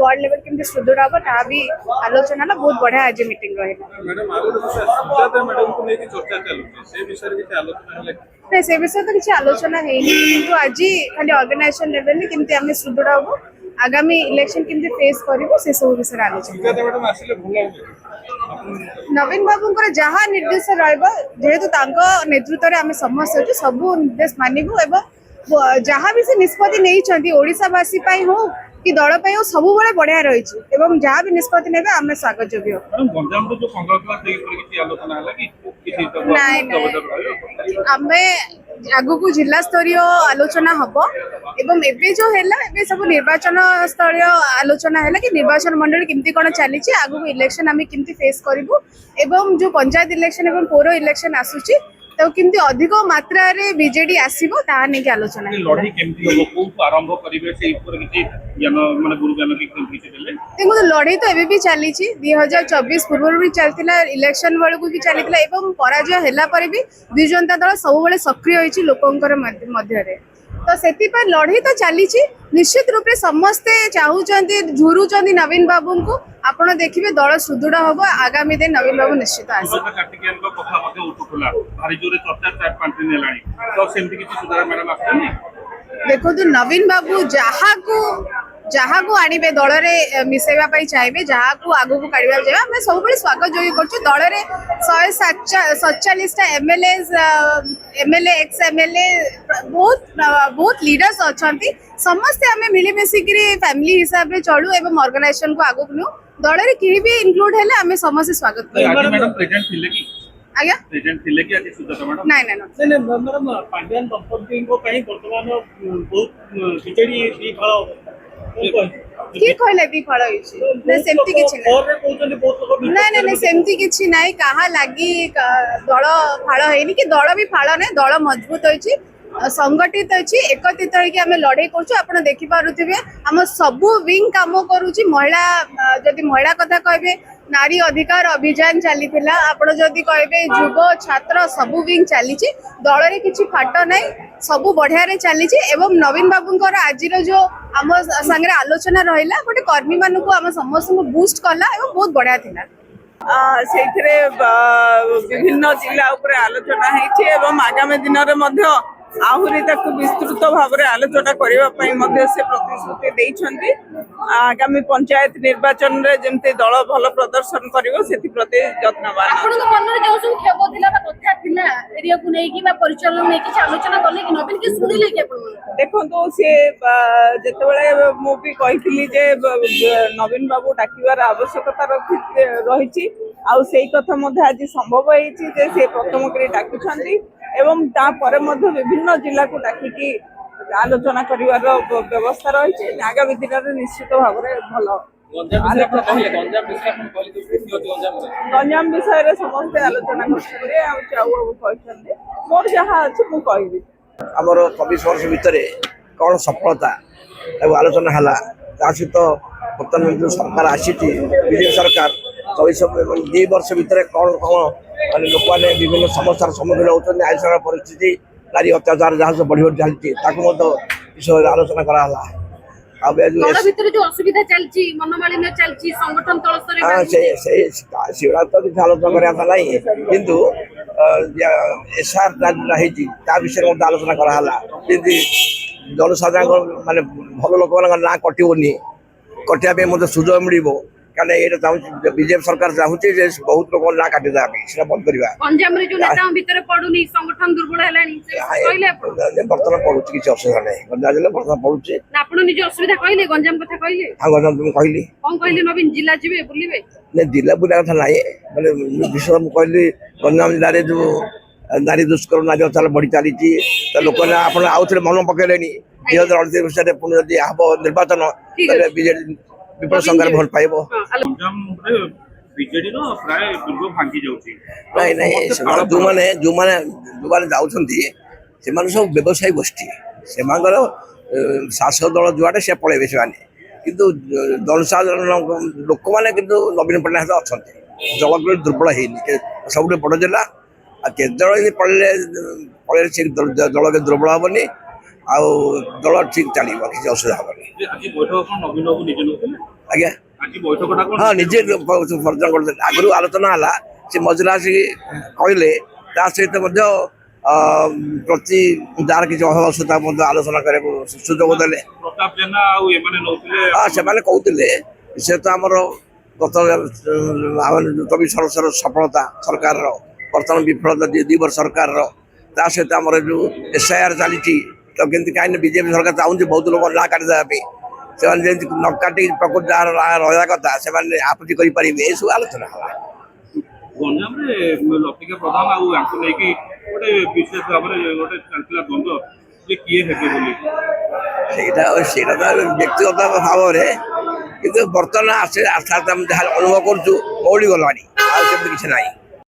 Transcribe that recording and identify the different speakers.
Speaker 1: Ward level केमती सुदृढ़ हम ता भी आलोचना ना बहुत बढ़िया आज मीटिंग रहा नहीं से विषय तो किसी आलोचना है कि आज खाली ऑर्गेनाइजेशन लेवल केमती आम सुदृढ़ हम आगामी इलेक्शन केमती फेस करूँ से सब विषय आलोचना नवीन बाबू जहाँ निर्देश रेतु नेतृत्व में आम समस्त अच्छे सब निर्देश मानवु जहाँ भी से निष्पत्ति नहीं ओडिशावासी हो कि दल हो सब बड़े बढ़िया रही जहाँ भी निष्पत्ति ने आम स्वागत योग्य आम आगु जिला स्तरीय आलोचना हम एवं एबे जो है एबे सब निर्वाचन स्तरीय आलोचना है कि निर्वाचन मंडल केमती कौन चली आगु इलेक्शन आम केमती फेस करूँ एवं जो पंचायत इलेक्शन एवं पौर इलेक्शन आसूची तो किंतु अधिक मात्रा रे बीजेडी आसीबो ता नै के आलोचना
Speaker 2: लड़ी केमती हो को आरंभ करिवे से ऊपर किछि ज्ञान माने गुरु ज्ञान की किछि देले
Speaker 1: देखो लड़ी तो एबे भी चली 2024 पूर्व भी चलतिला इलेक्शन बेलू भी चलतिला एवं पराजय हैला पर भी दुई जनता दल सब बेले सक्रिय होइछि लोकंकर मध्य रे तो सेति पर लड़ी तो चली निश्चित रूप से समस्ते चाहूचंती झुरुचंती नवीन बाबू को आपण देखिबे दल सुदृढ़ होबो आगामी दिन नवीन बाबू निश्चित आसी
Speaker 2: कार्तिकेयन को कथा मध्ये उठुला भारी जोरे चर्चा 4-5 दिन हेलाणी तो सेमति किछि सुधार मैडम आछनी
Speaker 1: देखो तो नवीन बाबू जहाँ को आणबे दल रे मिसेबा पाई चाहिए जहाँ को आगु को काढिबा जाय हम सब बळे स्वागत जोई करछु दल रे 147 टा एमएलए एक्स एमएलए बहुत लीडर्स अछंती समस्त आमे मिली मिसिकरी फैमिली हिसाब रे चलू एवं ऑर्गेनाइजेशन को आगु नु दल रे केही भी इंक्लूड हेले आमे समस्त स्वागत
Speaker 2: करू मैडम प्रेजेंट थिले की
Speaker 1: आज्ञा
Speaker 2: प्रेजेंट थिले की आज सुजाता मैडम
Speaker 1: नहीं
Speaker 3: मैडम पांड्यान दंपति को कहीं वर्तमान बहुत बिजेडी दी फल
Speaker 1: की कहले विफल होइछि सेमती किछि नहीं सेमती किछि नहीं कहा लागी दल फाड़ हैनी कि दल भी फाड़ नहीं दल मजबूत होइछि संगठित अच्छी एकत्रित होकर आम लड़ाई कर देखी पारे आम सबू विंग कम करुच्ची महिला जदि महिला कथा कहे नारी अधिकार अभियान चली आपण जदि कहे युव छात्र सबू विंग चली दल रे किछि फाट ना सबू बढ़िया रे चली एवं नवीन बाबूंकर आज जो आम सांगे आलोचना रहा गोटे कर्मी मान को आम समस्त को बूस्ट कला और बहुत बढ़िया थिला
Speaker 4: से विभिन्न जिला उपर आलोचना होती आगामी दिन में आहुरी विस्तृत भाव में आलोचना करने से प्रतिश्रुति देइछन्ति आगामी पंचायत निर्वाचन रे जमते दल भल प्रदर्शन करिवो सेति प्रति यत्नवान
Speaker 5: आपन मन रे जो सब खेबो दिला बा कथा थिला एरिया को नै कि बा परिचालन नै कि आलोचना करले कि नवीन के सुनिले कि आपन
Speaker 4: देखो तो से जेतेबेले मु भी कहितली जे नवीन बाबू डाकिवार आवश्यकता रही आउ सेही कथा मध्ये आज संभव होईछि जे से प्रथम करी डाकिछन्ति एवं तापर मध्ये विभिन्न जिला को डाकिकी आलोचना करिवार व्यवस्था रही आगामी दिन में निश्चित भाव में भल गंजाम विषय समस्ते आलोचना करते मोर जहाँ अच्छे मुझे कहबी
Speaker 6: आमर 24 वर्ष भितर कौन सफलता आलोचना है सहित बर्तमान जो सरकार आसी बीजेपी सरकार 2 वर्ष भितर कौन कौन माने लोक मैंने विभिन्न समस्यार सम्मुखीन होती आईन परिस्थिति नारी अत्याचार जहाँ सब बढ़ी बढ़ी चलती विषय आलोचना कराला
Speaker 5: असुविधा चलची मनमालिन्य चलची संगठन तल स्तर
Speaker 6: तो किसी आलोचना करने नहीं किंतु एसआर ता विषय आलोचना कराला जनसाधारण माने भल लोक ना कटोनी कटिया सुजोग मिल कारण ये बीजेपी सरकार चाहूँ बहुत लोग ना काटी बंद करवा बर्तमान पड़ू किसी असुविधा नहीं गंजाम जिले बर्तमान पड़ुचे हाँ गंजाम तुम कहली जिला बुला कथा ना मैंने विशेष मुझे कहली गंजाम जिले जो नारी दुष्कर्म नारी अत्याचार बढ़ी चली लोक आप आउ थे मन पकड़े 2038 पुनः जब हम निर्वाचन बीजेडी विपक्ष संघार भल पाइब नहीं नहीं जो मैंने जो जाऊँगी से सब व्यवसायी गोष्ठी से शासक दल जुआटे से पलैबे से किंतु जनसाधारण लोक मैंने नवीन पट्टनायक अच्छा जल दुर्बल है सब बड़ जिला केन्द्र पड़े पड़े जल दुर्बल हेनी दल ठीक चलो किसी असुविधा हेनी ଆଜ୍ଞା
Speaker 2: ଆଜି ବୈଠକଟା କଣ
Speaker 6: ହଁ ନିଜେ ବର୍ଜନ କରୁଥିଲେ। ଆଗରୁ ଆଲୋଚନା ହେଲା ସେ ମଝିରେ ଆସିକି କହିଲେ ତା ସହିତ ମଧ୍ୟ ପ୍ରତି ଯାହାର କିଛି ଅସୁବିଧା ମଧ୍ୟ ଆଲୋଚନା କରିବାକୁ ସୁଯୋଗ ଦେଲେ।
Speaker 2: ପ୍ରତାପ ଜେନା ଆଉ ଏମାନେ ନଉଥିଲେ
Speaker 6: ହଁ ସେମାନେ କହୁଥିଲେ ସେ ତ ଆମର ଗତ 24 ବର୍ଷର ସଫଳତା ସରକାରର, ବର୍ତ୍ତମାନ ବିଫଳତା 2 ବର୍ଷ ସରକାରର, ତା ସହିତ ଆମର ଯୋଉ SIR ଚାଲିଛି ତ କେମିତି କାହିଁକି ବିଜେପି ସରକାର ଚାହୁଁଛି ବହୁତ ଲୋକ ନାଁ କାଟିଦେବା ପାଇଁ, ସେମାନେ ଯେମିତି ନ କାଟି ପ୍ରକୃତି ଯାହାର ରହିବା କଥା ସେମାନେ ଆପତ୍ତି କରିପାରିବେ, ଏସବୁ ଆଲୋଚନା ହେଲା।
Speaker 2: ଗଞ୍ଜାମରେ ଲତିକା ପ୍ରଧାନ ଆଉ ୟାଙ୍କୁ ନେଇକି ଗୋଟେ ବିଶେଷ ଭାବରେ ଗୋଟେ ଚାଲିଥିଲା ଦ୍ୱନ୍ଦ୍ୱ ଯେ କିଏ ହେବେ ବୋଲି।
Speaker 6: ସେଇଟା ତ ବ୍ୟକ୍ତିଗତ ଭାବରେ, କିନ୍ତୁ ବର୍ତ୍ତମାନ ଆସ୍ତେ ଆସ୍ତେ ଆମେ ଯାହା ଅନୁଭବ କରୁଛୁ ମଉଳି ଗଲାଣି, ଆଉ ସେମିତି କିଛି ନାହିଁ।